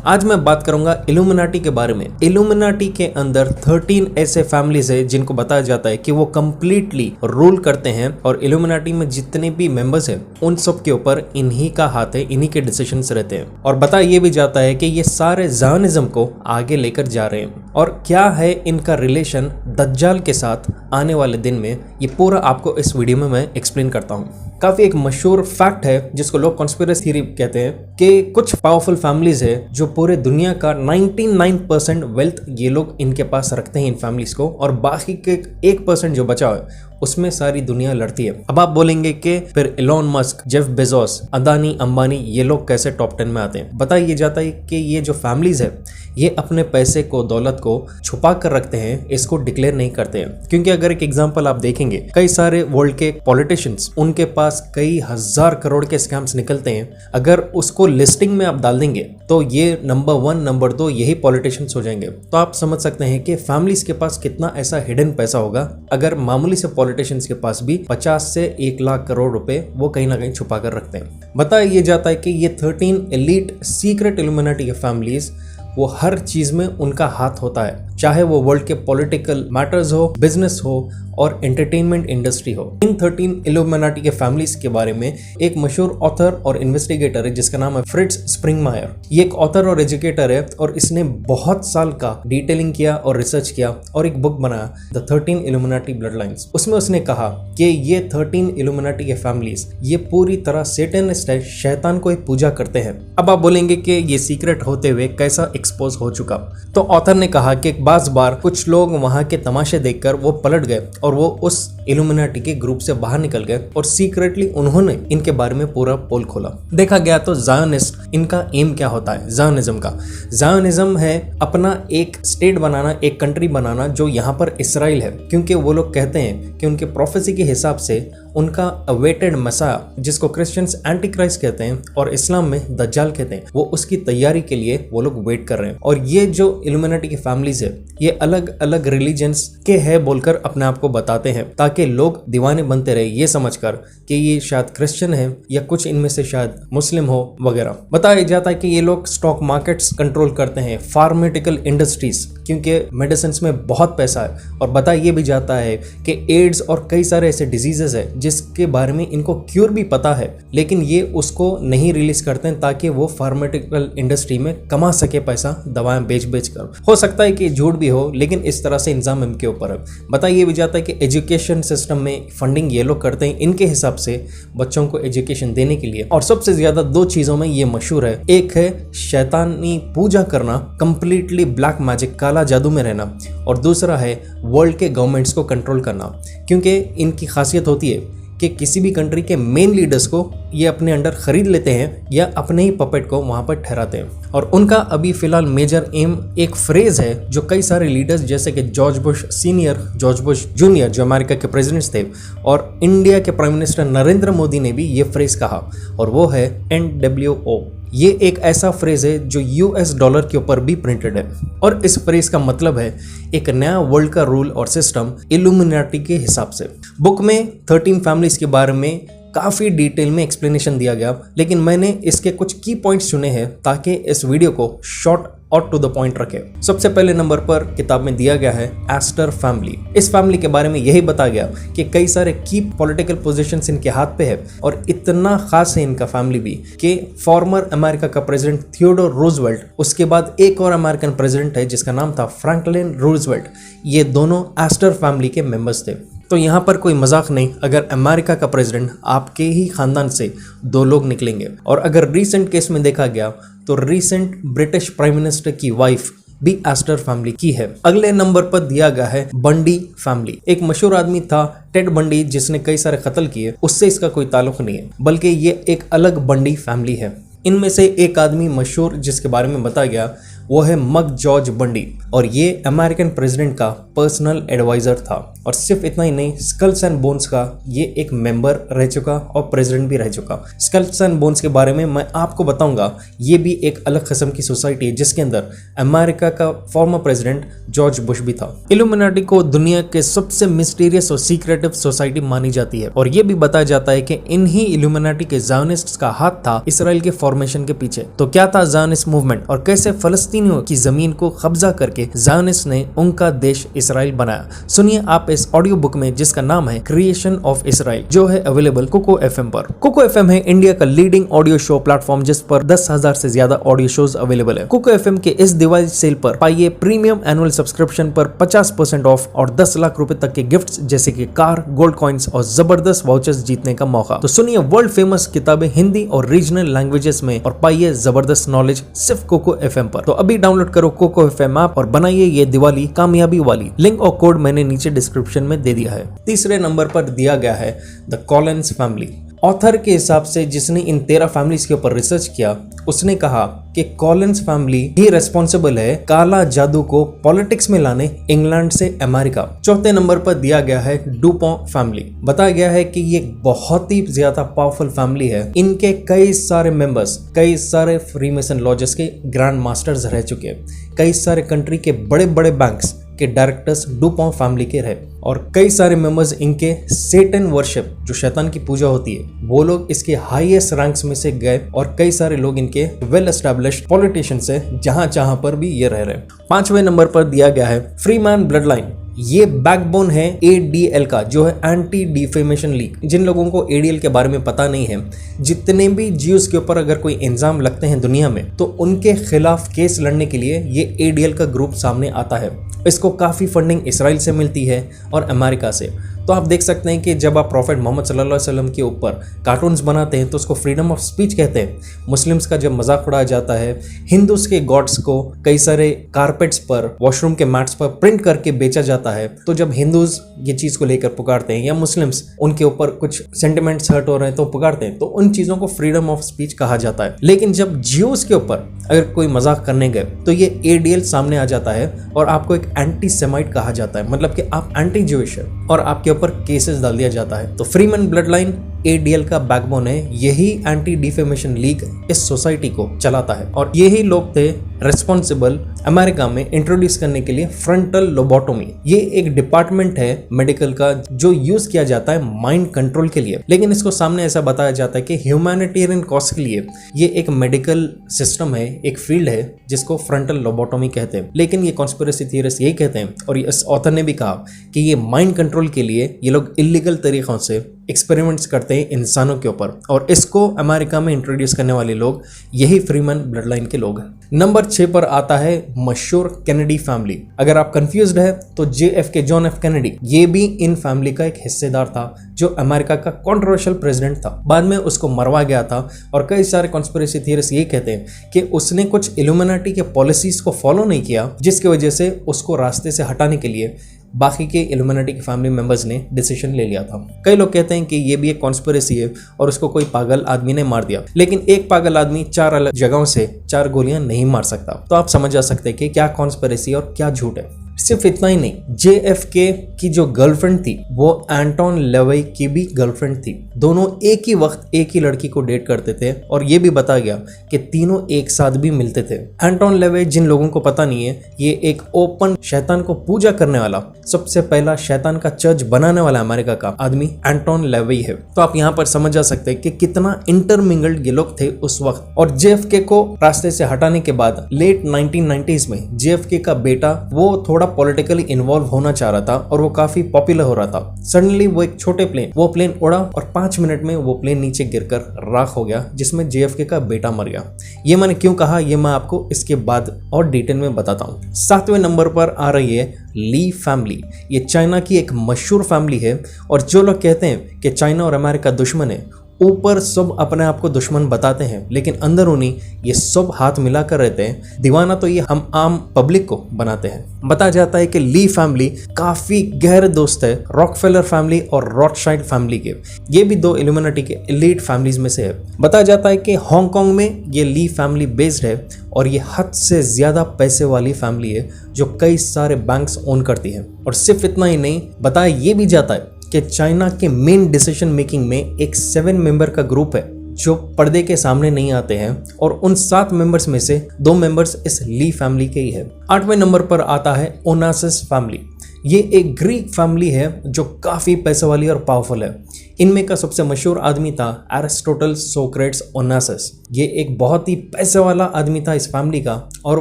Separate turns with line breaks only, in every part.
आज मैं बात करूंगा इल्यूमिनाटी के बारे में। इल्यूमिनाटी के अंदर 13 ऐसे फैमिलीज है जिनको बताया जाता है कि वो कंप्लीटली रूल करते हैं और इल्यूमिनाटी में जितने भी मेंबर्स हैं उन सब के ऊपर इन्हीं का हाथ है, इन्हीं के डिसीजंस रहते हैं। और बताया ये भी जाता है कि ये सारे ज़ायोनिज़्म को आगे लेकर जा रहे हैं। और क्या है इनका रिलेशन दज्जाल के साथ आने वाले दिन में, ये पूरा आपको इस वीडियो में मैं एक्सप्लेन करता हूँ। काफी एक मशहूर फैक्ट है जिसको लोग कॉन्स्पिरेसी थ्योरी कहते हैं कि कुछ पावरफुल फैमिलीज है जो पूरे दुनिया का 99% वेल्थ ये लोग इनके पास रखते हैं इन फैमिलीज को, और बाकी के 1% जो बचा है उसमें सारी दुनिया लड़ती है। अब आप बोलेंगे कि फिर Elon Musk, Jeff Bezos, Adani, Ambani ये लोग कैसे टॉप 10 में आते हैं? बताया ये जाता है कि ये जो फैमिलीज है ये अपने पैसे को, दौलत को छुपा कर रखते हैं, इसको डिक्लेयर नहीं करते हैं। क्योंकि अगर एक एग्जांपल आप देखेंगे, कई सारे वर्ल्ड के पॉलिटिशियंस, उनके पास कई हजार करोड़ के स्कैम्स निकलते हैं। अगर उसको लिस्टिंग में आप डाल देंगे तो ये नंबर 1, नंबर 2 यही पॉलिटिशियंस हो जाएंगे। तो आप समझ सकते हैं कि फैमिलीज के पास कितना ऐसा हिडन पैसा होगा अगर मामूली से पॉलिटिशियंस के पास भी 50 से 1 लाख करोड़ रुपए वो कहीं ना कहीं छुपा कर रखते हैं। बताया ये जाता है कि ये 13 एलीट सीक्रेट इल्यूमिनाटी के फैमिलीज, वो हर चीज में उनका हाथ होता है, चाहे वो वर्ल्ड के पॉलिटिकल मैटर्स हो, बिजनेस हो और एंटरटेनमेंट इंडस्ट्री हो। इन 13 इल्यूमिनाटी के फैमिलीज के बारे में एक मशहूर ऑथर और इन्वेस्टिगेटर है जिसका नाम है फ्रिट्ज स्प्रिंगमायर। ये एक ऑथर और एजुकेटर है और इसने बहुत साल का डिटेलिंग किया और रिसर्च किया और एक बुक बनाया, द 13 इल्यूमिनाटी ब्लड लाइन्स। उसमें उसने कहा कि ये 13 इल्यूमिनाटी के फैमिलीज ये पूरी तरह सैटेनिस्ट है, शैतान को ही पूजा करते हैं। अब आप बोलेंगे कि ये सीक्रेट होते हुए कैसा एक्सपोज हो चुका? तो ऑथर ने कहा कि बार बार कुछ लोग वहां के तमाशे देखकर वो पलट गए और वो उस इल्यूमिनाटी के ग्रुप से बाहर निकल गए और सीक्रेटली उन्होंने इनके बारे में पूरा पोल खोला। देखा गया तो ज़ायोनिस्ट, इनका एम क्या होता है ज़ायोनिज्म का? ज़ायोनिज्म है अपना एक स्टेट बनाना, एक कंट्री बनाना जो यहाँ पर इसराइल है। क्योंकि वो लोग कहते हैं कि उनके प्रोफेसी के हिसाब से उनका अवेटेड मसाया, जिसको क्रिश्चियंस एंटी क्राइस्ट कहते हैं और इस्लाम में दज्जाल कहते हैं, वो उसकी तैयारी के लिए वो लोग वेट कर रहे हैं। और ये जो इल्यूमिनाटी की फैमिलीज है ये अलग अलग रिलीजन्स के है बोलकर अपने आप को बताते हैं ताकि लोग दीवाने बनते रहे ये समझकर कि ये शायद क्रिश्चियन है या कुछ इनमें से शायद मुस्लिम हो वगैरह। बताया जाता है कि ये लोग स्टॉक मार्केट्स कंट्रोल करते हैं, फार्मास्यूटिकल इंडस्ट्रीज, क्योंकि मेडिसिन में बहुत पैसा है। और बताया ये भी जाता है कि एड्स और कई सारे ऐसे डिजीजेस है जिसके बारे में इनको क्यूर भी पता है, लेकिन ये उसको नहीं रिलीज करते हैं ताकि वो फार्मास्यूटिकल इंडस्ट्री में कमा सके पैसा, दवाएं बेच कर। हो सकता है कि झूठ भी हो, लेकिन इस तरह से इंजाम इनके ऊपर है। बताया ये भी जाता है कि एजुकेशन सिस्टम में फंडिंग ये लोग करते हैं इनके हिसाब से बच्चों को एजुकेशन देने के लिए। और सबसे ज्यादा 2 चीजों में ये मशहूर है, एक है शैतानी पूजा करना, कंप्लीटली ब्लैक मैजिक, काला जादू में रहना, और दूसरा है वर्ल्ड के गवर्नमेंट्स को कंट्रोल करना। क्योंकि इनकी खासियत होती है कि किसी भी कंट्री के मेन लीडर्स को ये अपने अंडर खरीद लेते हैं या अपने ही पपेट को वहां पर ठहराते हैं। और उनका अभी फिलहाल मेजर एम एक फ्रेज है जो कई सारे लीडर्स जैसे कि George Bush senior, George Bush junior जो अमेरिका के प्रेसिडेंट्स थे, और इंडिया के प्राइम मिनिस्टर नरेंद्र मोदी ने भी ये फ्रेज कहा, और वो है NWO। ये एक ऐसा फ्रेज है जो US डॉलर के ऊपर भी प्रिंटेड है, और इस फ्रेज का मतलब है एक नया वर्ल्ड का रूल और सिस्टम इल्यूमिनाटी के हिसाब से। बुक में 13 फैमिलीज के बारे में काफ़ी डिटेल में एक्सप्लेनेशन दिया गया, लेकिन मैंने इसके कुछ की पॉइंट्स चुने हैं ताकि इस वीडियो को शॉर्ट और टू द पॉइंट रखे। सबसे पहले नंबर पर किताब में दिया गया है एस्टर फैमिली। इस फैमिली के बारे में यही बताया गया कि कई सारे की पॉलिटिकल पोजीशंस इनके हाथ पे है, और इतना खास है इनका फैमिली भी कि फॉर्मर अमेरिका का प्रेसिडेंट थियोडोर रूजवेल्ट, उसके बाद एक और अमेरिकन प्रेसिडेंट है जिसका नाम था फ्रैंकलिन रूजवेल्ट, ये दोनों एस्टर फैमिली के मेंबर्स थे। तो यहाँ पर कोई मजाक नहीं, अगर अमेरिका का प्रेसिडेंट आपके ही खानदान से 2 लोग निकलेंगे। और अगर रीसेंट केस में देखा गया तो रीसेंट ब्रिटिश प्राइम मिनिस्टर की वाइफ भी एस्टर फैमिली की है। अगले नंबर पर दिया गया है बंडी फैमिली। एक मशहूर आदमी था टेड बंडी जिसने कई सारे कत्ल किए, उससे इसका कोई ताल्लुक नहीं है, बल्कि ये एक अलग बंडी फैमिली है। इनमें से एक आदमी मशहूर जिसके बारे में बताया गया वो है मग जॉर्ज बंडी, और ये अमेरिकन प्रेसिडेंट का पर्सनल एडवाइजर था। और सिर्फ इतना ही नहीं, स्कल्स एंड बोन्स का ये एक मेंबर रह चुका और प्रेसिडेंट भी रह चुका। स्कल्स एंड बोन्स के बारे में मैं आपको बताऊंगा। ये भी एक अलग किस्म की सोसाइटी है जिसके अंदर अमेरिका का फॉर्मर प्रेसिडेंट जॉर्ज बुश भी था। इल्यूमिनाटी को दुनिया के सबसे मिस्टीरियस और सीक्रेटिव सोसाइटी मानी जाती है और ये भी बताया जाता है कि इन्हीं इल्यूमिनाटी के ज़ायोनिस्ट्स का हाथ था इसराइल के फॉर्मेशन के पीछे। तो क्या था ज़ायोनिस्ट मूवमेंट और कैसे फलस्तीनियों की जमीन को कब्जा करके ज़ायोनिस्ट ने उनका देश इसराइल बनाया? सुनिए आप इस ऑडियो बुक में जिसका नाम है क्रिएशन ऑफ इसराइल, जो है अवेलेबल कोको एफएम पर। कोको एफएम है इंडिया का लीडिंग ऑडियो शो प्लेटफॉर्म जिस पर 10,000 से ज्यादा ऑडियो शोज अवेलेबल है। कोको एफएम के इस दिवाली सेल पर पाइए प्रीमियम एनुअल सब्सक्रिप्शन पर 50% ऑफ और 10 लाख रुपए तक के गिफ्ट्स जैसे कि कार, गोल्ड कॉइन्स और जबरदस्त वाउचर्स जीतने का मौका। तो सुनिए वर्ल्ड फेमस किताबें हिंदी और रीजनल लैंग्वेजेस में और पाइए जबरदस्त नॉलेज सिर्फ कोको एफएम पर। तो अभी डाउनलोड करो कोको एफएम ऐप और बनाइए ये दिवाली कामयाबी वाली। लिंक और कोड मैंने नीचे डिस्क्रिप्शन में दे दिया है। तीसरे नंबर पर दिया गया है द कॉलिंस फैमिली। ऑथर के हिसाब से जिसने इन 13 फैमिलीज के ऊपर रिसर्च किया, उसने कहा कि कॉलिंस फैमिली ही रेस्पॉन्सिबल है काला जादू को पॉलिटिक्स में लाने इंग्लैंड से अमेरिका। चौथे नंबर पर दिया गया है डुपॉन फैमिली। बताया गया है कि ये बहुत ही ज्यादा पावरफुल फैमिली है। इनके कई सारे मेंबर्स कई सारे फ्रीमेसन लॉजेस के ग्रैंड मास्टर्स रह चुके हैं। कई सारे कंट्री के बड़े बड़े बैंक्स के डायरेक्टर्स डुपॉन फैमिली के रहे और कई सारे मेंबर्स इनके सेटन वर्शिप, जो शैतान की पूजा होती है, वो लोग इसके हाईएस्ट रैंक्स में से गए और कई सारे लोग इनके वेल एस्टैब्लिश्ड पॉलिटिशियंस है जहां पर भी ये रह रहे। पांचवें नंबर पर दिया गया है फ्रीमैन ब्लड लाइन। ये बैकबोन है ADL का, जो है एंटी डिफेमेशन लीग। जिन लोगों को ADL के बारे में पता नहीं है, जितने भी ज्यूज के ऊपर अगर कोई इल्जाम लगते हैं दुनिया में तो उनके खिलाफ केस लड़ने के लिए ये ADL का ग्रुप सामने आता है। इसको काफ़ी फंडिंग इसराइल से मिलती है और अमेरिका से। तो आप देख सकते हैं कि जब आप प्रॉफिट मोहम्मद सल्लल्लाहु अलैहि वसल्लम के ऊपर कार्टून्स बनाते हैं तो उसको फ्रीडम ऑफ स्पीच कहते हैं। मुस्लिम्स का जब मजाक उड़ाया जाता है, हिंदूज के गॉड्स को कई सारे कारपेट्स पर, वॉशरूम के मैट्स पर प्रिंट करके बेचा जाता है, तो जब हिंदूज ये चीज़ को लेकर पुकारते हैं या मुस्लिम्स उनके ऊपर कुछ सेंटिमेंट्स हर्ट हो रहे हैं तो पुकारते हैं, तो उन चीज़ों को फ्रीडम ऑफ स्पीच कहा जाता है। लेकिन जब ज्यूज के ऊपर अगर कोई मजाक करने गए तो ये ADL सामने आ जाता है और आपको एक एंटी सेमाइट कहा जाता है, मतलब कि आप एंटी ज्यूइश है और आपके ऊपर केसेस डाल दिया जाता है। तो फ्रीमैन ब्लड लाइन ADL का बैकबोन है। यही एंटी डिफेमेशन लीग इस सोसाइटी को चलाता है और यही लोग थे रेस्पॉन्सिबल अमेरिका में इंट्रोड्यूस करने के लिए फ्रंटल लोबोटोमी। ये एक डिपार्टमेंट है मेडिकल का जो यूज किया जाता है माइंड कंट्रोल के लिए, लेकिन इसको सामने ऐसा बताया जाता है कि ह्यूमैनिटेरियन कॉज के लिए ये एक मेडिकल सिस्टम है, एक फील्ड है जिसको फ्रंटल लोबोटोमी कहते हैं। लेकिन ये कॉन्स्पिरेसी थियरिस्ट यही कहते हैं और इस ऑथर ने भी कहा कि ये माइंड कंट्रोल के लिए ये लोग इलीगल तरीकों से एक्सपेरिमेंट्स करते हैं इंसानों के ऊपर और इसको अमेरिका में इंट्रोड्यूस करने वाले लोग यही फ्रीमैन ब्लड लाइन के लोग हैं। नंबर 6 पर आता है मशहूर कैनेडी फैमिली। अगर आप कंफ्यूज्ड है तो JFK जॉन एफ कैनेडी ये भी इन फैमिली का एक हिस्सेदार था, जो अमेरिका का कंट्रोवर्शियल प्रेसिडेंट था। बाद में उसको मरवा गया था और कई सारे कॉन्स्पिरेसी थियरिस्ट ये कहते हैं कि उसने कुछ इल्यूमिनाटी के पॉलिसीज को फॉलो नहीं किया, जिसकी वजह से उसको रास्ते से हटाने के लिए बाकी के इल्यूमिनाटी के फैमिली मेंबर्स ने डिसीजन ले लिया था। कई लोग कहते हैं कि ये भी एक कॉन्स्पिरेसी है और उसको कोई पागल आदमी ने मार दिया, लेकिन एक पागल आदमी 4 अलग जगहों से 4 गोलियां नहीं मार सकता। तो आप समझ जा सकते हैं कि क्या कॉन्स्पिरेसी और क्या झूठ है। सिर्फ इतना ही नहीं, JFK की जो गर्लफ्रेंड थी वो एंटोन लेवी की भी गर्लफ्रेंड थी। दोनों एक ही वक्त एक ही लड़की को डेट करते थे और ये भी बताया गया कि तीनों एक साथ भी मिलते थे। एंटोन लेवी, जिन लोगों को पता नहीं है, ये एक ओपन शैतान को पूजा करने वाला, सबसे पहला शैतान का चर्च बनाने वाला अमेरिका का आदमी एंटोन लेवी है। तो आप यहाँ पर समझ जा सकते हैं कि कितना इंटरमिंगल्ड ये लोग थे उस वक्त। और JFK को रास्ते से हटाने के बाद लेट 1990s में JFK का बेटा वो थोड़ा पॉलिटिकली इन्वॉल्व होना चाह रहा था और वो काफी पॉपुलर हो रहा था। सडनली वो एक छोटे प्लेन उड़ा और 5 मिनट में वो प्लेन नीचे गिरकर राख हो गया, जिसमें JFK का बेटा मर गया। ये मैंने क्यों कहा ये मैं आपको इसके बाद और डिटेल में बताता हूँ। 7वें नंबर पर आ रही है ली फैमिली। ये चाइना की एक मशहूर फैमिली है और जो लोग कहते हैं कि चाइना और अमेरिका दुश्मन है, ऊपर सब अपने आप को दुश्मन बताते हैं, लेकिन अंदरूनी ये सब हाथ मिलाकर रहते हैं। दीवाना तो ये हम आम पब्लिक को बनाते हैं। बताया जाता है कि ली फैमिली काफी गहरे दोस्त है रॉकफेलर फैमिली और रॉथशाइल्ड फैमिली के। ये भी दो इल्यूमिनाटी के एलीट फैमिलीज में से है। बताया जाता है कि हांगकांग में ये ली फैमिली बेस्ड है और ये हद से ज्यादा पैसे वाली फैमिली है जो कई सारे बैंक्स ओन करती है। और सिर्फ इतना ही नहीं, बताया ये भी जाता है कि चाइना के मेन डिसीजन मेकिंग में एक 7 मेंबर का ग्रुप है जो पर्दे के सामने नहीं आते हैं और उन 7 मेंबर्स में से 2 मेंबर्स इस ली फैमिली के ही है। 8वें नंबर पर आता है ओनासिस फैमिली। ये एक ग्रीक फैमिली है जो काफी पैसे वाली और पावरफुल है। इनमें का सबसे मशहूर आदमी था एरिस्टोटल सोक्रेट्स ओनासिस। ये एक बहुत ही पैसे वाला आदमी था इस फैमिली का और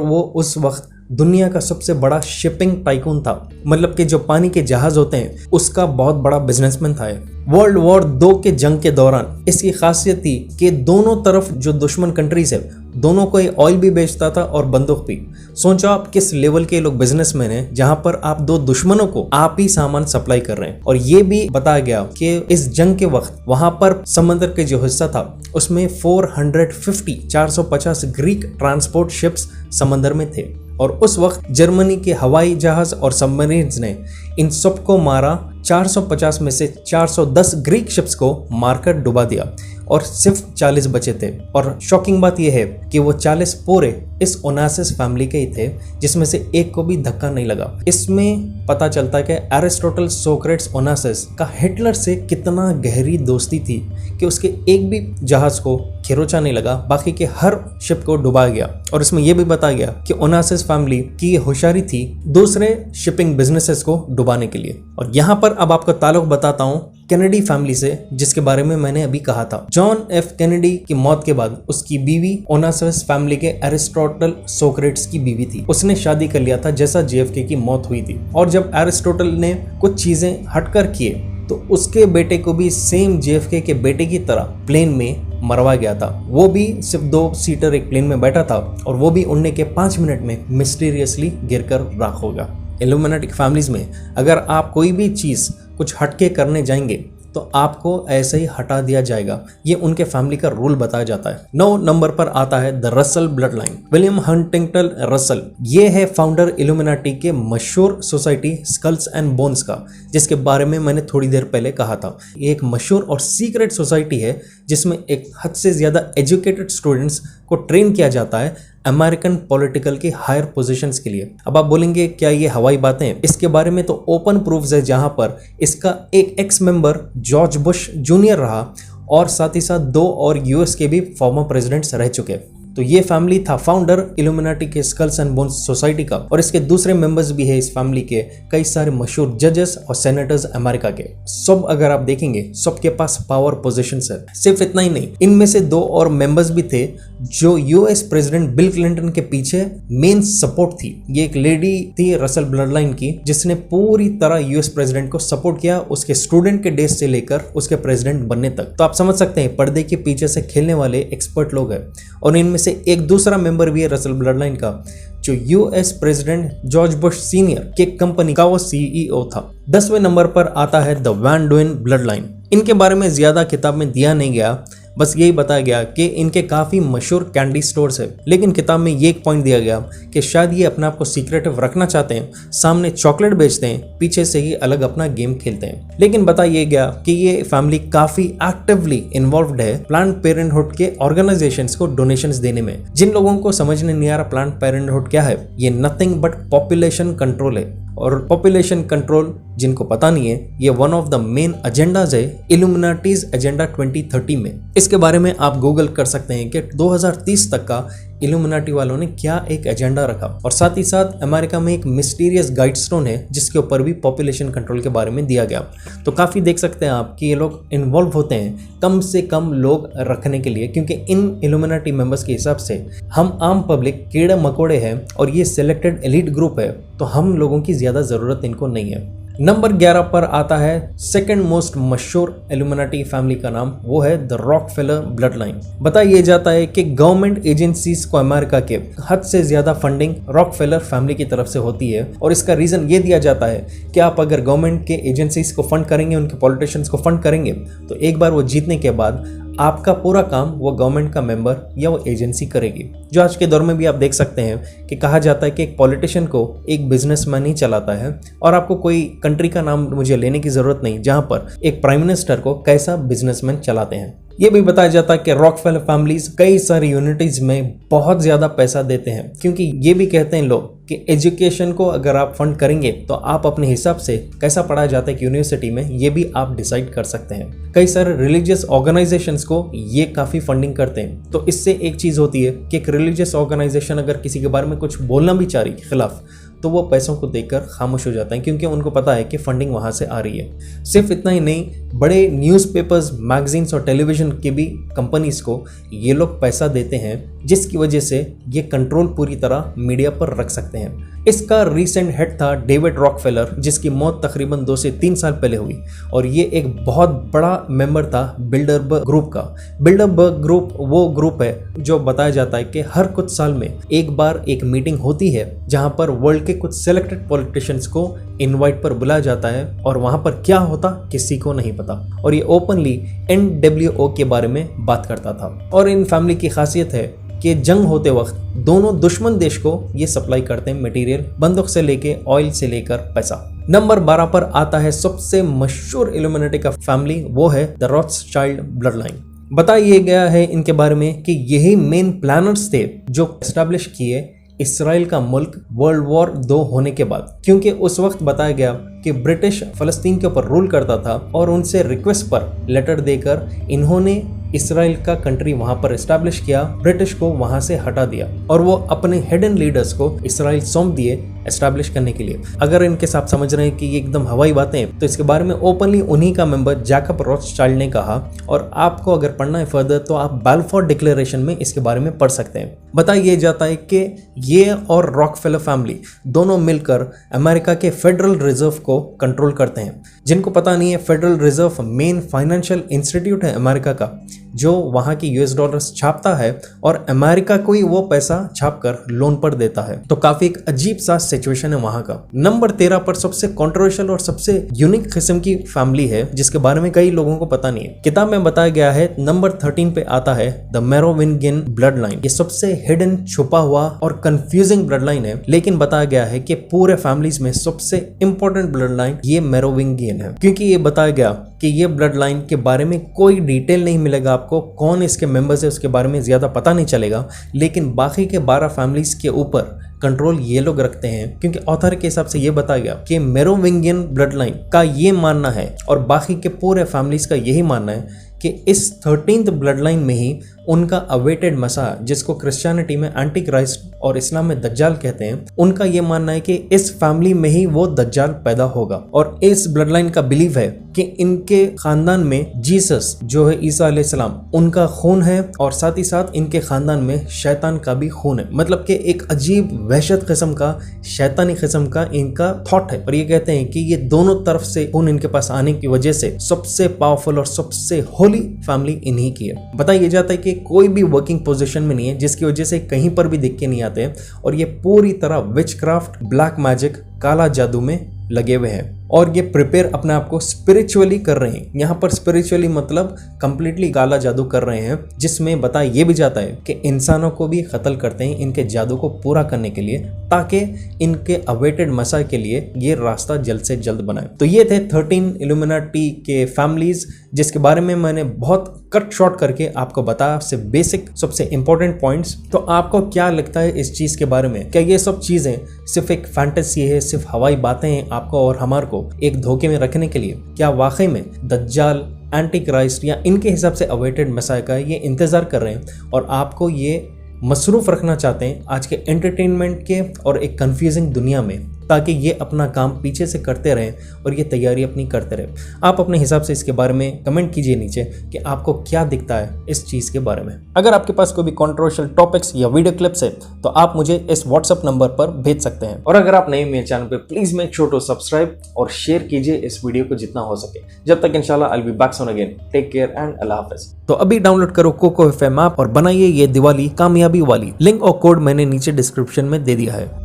वो उस वक्त दुनिया का सबसे बड़ा शिपिंग टाइकून था। मतलब कि जो पानी के जहाज होते हैं उसका बहुत बड़ा बिजनेसमैन था। वर्ल्ड वॉर 2 के जंग के दौरान इसकी खासियत थी कि दोनों तरफ जो दुश्मन कंट्रीज है दोनों को ये ऑयल भी बेचता था और बंदूक भी। सोचो आप किस लेवल के लोग बिजनेसमैन हैं जहां पर आप 2 दुश्मनों को आप ही सामान सप्लाई कर रहे हैं। और ये भी बताया गया कि इस जंग के वक्त वहां पर समंदर के जो हिस्सा था उसमें 450 ग्रीक ट्रांसपोर्ट शिप्स समंदर में थे और उस वक्त जर्मनी के हवाई जहाज और सबमरीन्स ने इन सबको मारा। 450 में से 410 ग्रीक शिप्स को मारकर डुबा दिया और सिर्फ 40 बचे थे। और शॉकिंग बात यह है कि वो 40 पूरे इस ओनासिस फैमिली के ही थे, जिसमें से एक को भी धक्का नहीं लगा। इसमें पता चलता है कि एरिस्टोटल सोक्रेट्स ओनासिस का हिटलर से कितना गहरी दोस्ती थी कि उसके एक भी जहाज को खिरोचा नहीं लगा, बाकी के हर शिप को डुबा गया। और इसमें यह भी बताया गया कि ओनासिस फैमिली की ये होशियारी थी दूसरे शिपिंग बिजनेसेस को डुबाने के लिए। और यहाँ पर अब आपको ताल्लुक बताता हूँ कैनेडी फैमिली से, जिसके बारे में मैंने अभी कहा था। जॉन एफ कैनेडी की मौत के बाद उसकी बीवी ओनासिस फैमिली के एरिस्टोटल सोक्रेट्स की बीवी थी। उसने शादी कर लिया था जैसा जेएफके की मौत हुई थी। और जब एरिस्टोटल ने कुछ चीजें हटकर किए तो उसके बेटे को भी सेम जेएफके के बेटे की तरह प्लेन में मरवा गया था। वो भी सिर्फ 2 सीटर एक प्लेन में बैठा था और वो भी उड़ने के 5 मिनट में मिस्टीरियसली गिरकर राख हो गया। इल्यूमिनाटी फैमिलीज में अगर आप कोई भी चीज कुछ हटके करने जाएंगे तो आपको ऐसे ही हटा दिया जाएगा। ये उनके फैमिली का रूल बताया जाता है। 9 नंबर पर आता है the Russell blood line. William Huntington Russell ये है फाउंडर इल्यूमिनाटी के मशहूर सोसाइटी स्कल्स एंड बोन्स का, जिसके बारे में मैंने थोड़ी देर पहले कहा था। ये एक मशहूर और सीक्रेट सोसाइटी है जिसमें एक हद से ज्यादा एजुकेटेड स्टूडेंट्स को ट्रेन किया जाता है अमेरिकन पॉलिटिकल की हायर पोजीशंस के लिए। अब आप बोलेंगे क्या ये हवाई बातें हैं? इसके बारे में तो ओपन प्रूफ्स है, जहां पर इसका एक x member George Bush junior रहा और साथ ही साथ 2 और यूएस के भी फॉर्मर प्रेसिडेंट्स रह चुके। तो ये फैमिली था फाउंडर इल्यूमिनाटी के स्कल्स एंड बोन्स सोसाइटी का। और इसके दूसरे मेंबर्स भी है इस फैमिली के कई सारे मशहूर जजेस और सेनेटर्स अमेरिका के। सब अगर आप देखेंगे सबके पास पावर पोजीशंस है। सिर्फ इतना ही नहीं, इनमें से 2 और मेंबर्स भी थे जो यूएस प्रेसिडेंट बिल क्लिंटन के पीछे मेन सपोर्ट थी। ये एक लेडी थी रसल ब्लड लाइन की जिसने पूरी तरह यूएस प्रेसिडेंट को सपोर्ट किया, उसके स्टूडेंट के डेज से लेकर उसके प्रेसिडेंट बनने तक। तो आप समझ सकते हैं पर्दे के पीछे से खेलने वाले एक्सपर्ट लोग हैं। और इनमें से एक दूसरा मेंबर भी है रसल ब्लड लाइन का जो US president George Bush senior के कंपनी का वो सीईओ था। 10वें नंबर पर आता है the Van Duyn blood line. इनके बारे में ज्यादा किताब में दिया नहीं गया, बस यही बताया गया कि इनके काफी मशहूर कैंडी स्टोर्स है। लेकिन किताब में ये एक पॉइंट दिया गया कि शायद ये अपने आप को सीक्रेटिव रखना चाहते हैं, सामने चॉकलेट बेचते हैं, पीछे से ही अलग अपना गेम खेलते हैं। लेकिन बताया गया कि ये फैमिली काफी एक्टिवली इन्वॉल्व्ड है प्लान्ड पेरेंटहुड के ऑर्गेनाइजेशंस को डोनेशंस देने में। जिन लोगों को समझने नहीं आ रहा प्लान्ड पेरेंटहुड क्या है, ये नथिंग बट पॉपुलेशन कंट्रोल है। और पॉपुलेशन कंट्रोल जिनको पता नहीं है, ये one of the main agendas है इल्यूमिनाटीज एजेंडा 2030 में। इसके बारे में आप गूगल कर सकते हैं कि 2030 तक का इल्यूमिनाटी वालों ने क्या एक एजेंडा रखा। और साथ ही साथ अमेरिका में एक मिस्टीरियस गाइडस्टोन है जिसके ऊपर भी पॉपुलेशन कंट्रोल के बारे में दिया गया। तो काफ़ी देख सकते हैं आप कि ये लोग इन्वॉल्व होते हैं कम से कम लोग रखने के लिए, क्योंकि इन इल्यूमिनाटी मेंबर्स के हिसाब से हम आम पब्लिक कीड़े मकोड़े हैं और ये सिलेक्टेड एलीट ग्रुप है, तो हम लोगों की ज़्यादा ज़रूरत इनको नहीं है। नंबर 11 पर आता है सेकंड मोस्ट मशहूर इल्यूमिनाटी फैमिली का नाम, वो है द रॉकफेलर ब्लड लाइन। बताया जाता है कि गवर्नमेंट एजेंसीज को अमेरिका के हद से ज्यादा फंडिंग रॉकफेलर फैमिली की तरफ से होती है। और इसका रीजन ये दिया जाता है कि आप अगर गवर्नमेंट के एजेंसीज को फंड करेंगे, उनके पॉलिटिशियंस को फंड करेंगे, तो एक बार वो जीतने के बाद आपका पूरा काम वो गवर्नमेंट का मेंबर या वो एजेंसी करेगी। जो आज के दौर में भी आप देख सकते हैं कि कहा जाता है कि एक पॉलिटिशियन को एक बिजनेसमैन ही चलाता है, और आपको कोई कंट्री का नाम मुझे लेने की जरूरत नहीं जहां पर एक प्राइम मिनिस्टर को कैसा बिजनेसमैन चलाते हैं। ये भी बताया जाता है कि रॉकफेलर फैमिलीज कई सारी यूनिटीज में बहुत ज्यादा पैसा देते हैं, क्योंकि ये भी कहते हैं लोग कि एजुकेशन को अगर आप फंड करेंगे तो आप अपने हिसाब से कैसा पढ़ाया जाता है कि यूनिवर्सिटी में ये भी आप डिसाइड कर सकते हैं। कई सारे रिलीजियस ऑर्गेनाइजेशंस को ये काफी फंडिंग करते हैं। तो इससे एक चीज होती है कि एक रिलीजियस ऑर्गेनाइजेशन अगर किसी के बारे में कुछ बोलना भी चाह रही है खिलाफ, तो वो पैसों को देखकर खामोश हो जाता है, क्योंकि उनको पता है कि फंडिंग वहां से आ रही है। सिर्फ इतना ही नहीं, बड़े न्यूज़पेपर्स, मैगजीन्स और टेलीविजन के भी कंपनीज को ये लोग पैसा देते हैं, जिसकी वजह से ये कंट्रोल पूरी तरह मीडिया पर रख सकते हैं। इसका रीसेंट हेड था डेविड रॉकफेलर, जिसकी मौत तकरीबन 2 से 3 साल पहले हुई, और ये एक बहुत बड़ा मेंबर था बिल्डरबर्ग ग्रुप का। बिल्डरबर्ग ग्रुप वो ग्रुप है जो बताया जाता है कि हर कुछ साल में एक बार एक मीटिंग होती है जहां पर वर्ल्ड के कुछ सिलेक्टेड पॉलिटिशियंस को इनवाइट पर बुलाया जाता है, और वहां पर क्या होता किसी को नहीं पता, और ये ओपनली NWO के बारे में बात करता था। और इन फैमिली की खासियत है कि जंग होते वक्त दोनों दुश्मन देश को ये सप्लाई करते हैं मटेरियल, बंदूक से लेके ऑयल से लेकर पैसा। नंबर 12 पर आता है सबसे मशहूर इल्यूमिनेटी का फैमिली, वो है द रॉथस्चाइल्ड ब्लड लाइन। बताया गया है इनके बारे में कि यही मेन प्लानर्स थे जो एस्टेब्लिश किए इसराइल का मुल्क वर्ल्ड वॉर 2 होने के बाद, क्योंकि उस वक्त बताया गया कि ब्रिटिश फलस्तीन के ऊपर रूल करता था, और उनसे रिक्वेस्ट पर लेटर देकर इन्होंने इसराइल का कंट्री वहां पर एस्टैब्लिश किया, ब्रिटिश को वहां से हटा दिया, और वो अपने हिडन लीडर्स को इसराइल सौंप दिए एस्टैब्लिश करने के लिए। अगर इनके साथ समझ रहे हैं कि ये एकदम हवाई बातें हैं, तो इसके बारे में ओपनली उन्हीं का मेंबर जैकब रॉथस्चाइल्ड ने कहा, और आपको अगर पढ़ना है फर्दर तो आप बैलफोर डिक्लेरेशन में इसके बारे में पढ़ सकते हैं। बताया जाता है कि ये और रॉकफेलर फैमिली दोनों मिलकर अमेरिका के फेडरल रिजर्व को कंट्रोल करते हैं। जिनको पता नहीं है, federal reserve main financial institute है अमेरिका का, जो वहां की US डॉलर्स छापता है और अमेरिका को ही वो पैसा छापकर लोन पर देता है। तो काफी एक अजीब सा सिचुएशन है वहां का। नंबर 13 पर सबसे कंट्रोवर्शियल और सबसे यूनिक किस्म की फैमिली है, जिसके बारे में कई लोगों को पता नहीं है। किताब में बताया गया है, नंबर 13 पे आता है द मेरोविंगियन ब्लड लाइन। ये सबसे हिडन, छुपा हुआ और कंफ्यूजिंग ब्लड लाइन है, लेकिन बताया गया है कि पूरे फैमिलीज में सबसे इंपॉर्टेंट ब्लड लाइन ये मेरोविंगियन है, क्योंकि ये बताया गया कि ये ब्लड लाइन के बारे में कोई डिटेल नहीं मिलेगा आपको, कौन इसके मेंबर्स है उसके बारे में ज्यादा पता नहीं चलेगा, लेकिन बाकी के 12 फैमिलीज के ऊपर कंट्रोल ये लोग रखते हैं, क्योंकि ऑथर के हिसाब से ये बताया गया कि मेरोविंगियन ब्लड लाइन का ये मानना है और बाकी के पूरे फैमिलीज का यही मानना है कि इस 13th ब्लड लाइन में ही उनका अवेटेड मसीहा, जिसको क्रिश्चियनिटी में एंटी क्राइस्ट और इस्लाम में दज्जाल कहते हैं, उनका ये मानना है कि इस फैमिली में ही वो दज्जाल पैदा होगा। और इस ब्लड लाइन का बिलीव है कि इनके खानदान में जीसस जो है ईसा अलैहिस्सलाम, उनका खून है, और साथ ही साथ इनके खानदान में शैतान का भी खून है। मतलब कि एक अजीब वहशत किस्म का, शैतानी किस्म का इनका थॉट है। और ये कहते हैं कि ये दोनों तरफ से खून इनके पास आने की वजह से सबसे पावरफुल और सबसे होली फैमिली इन्हीं की है। बताया जाता है कि कोई भी वर्किंग पोजीशन में नहीं है, जिसकी वजह से कहीं पर भी दिख के नहीं आते, और ये पूरी तरह विचक्राफ्ट, ब्लैक मैजिक, काला जादू में लगे हुए हैं, और ये प्रिपेयर अपने आप को स्पिरिचुअली कर रहे हैं। यहाँ पर स्पिरिचुअली मतलब कंप्लीटली काला जादू कर रहे हैं, जिसमें बताया ये भी जाता है कि इंसानों को भी कत्ल करते हैं इनके जादू को पूरा करने के लिए, ताकि इनके अवेटेड मसीहा के लिए ये रास्ता जल्द से जल्द बनाए। तो ये थे 13 इल्यूमिनाटी के फैमिलीज, जिसके बारे में मैंने बहुत कट शॉर्ट करके आपको बताया, सिर्फ बेसिक सबसे इंपॉर्टेंट पॉइंट्स। तो आपको क्या लगता है इस चीज के बारे में? क्या ये सब चीजें सिर्फ एक फैंटेसी है, सिर्फ हवाई बातें हैं आपको और हमारे को एक धोखे में रखने के लिए? क्या वाकई में दज्जाल, एंटी क्राइस्ट या इनके हिसाब से अवेटेड मसीहा का ये इंतजार कर रहे हैं और आपको ये मसरूफ रखना चाहते हैं आज के एंटरटेनमेंट के और एक कंफ्यूजिंग दुनिया में, ताकि ये अपना काम पीछे से करते रहें और ये तैयारी अपनी करते रहें? आप अपने हिसाब से इसके बारे में कमेंट कीजिए नीचे कि आपको क्या दिखता है इस चीज़ के बारे में। अगर आपके पास कोई भी कंट्रोवर्शियल टॉपिक्स या वीडियो क्लिप्स है तो आप मुझे इस व्हाट्सएप नंबर पर भेज सकते हैं। और अगर आप नए मेरे चैनल पे, please make sure to subscribe और शेयर कीजिए इस वीडियो को जितना हो सके। जब तक इंशाल्लाह I will be back soon again. Take care and अल्लाह हाफिज। तो अभी डाउनलोड करो कोको FM ऐप और बनाइए ये दिवाली कामयाबी वाली। लिंक और कोड मैंने नीचे डिस्क्रिप्शन में दे दिया है।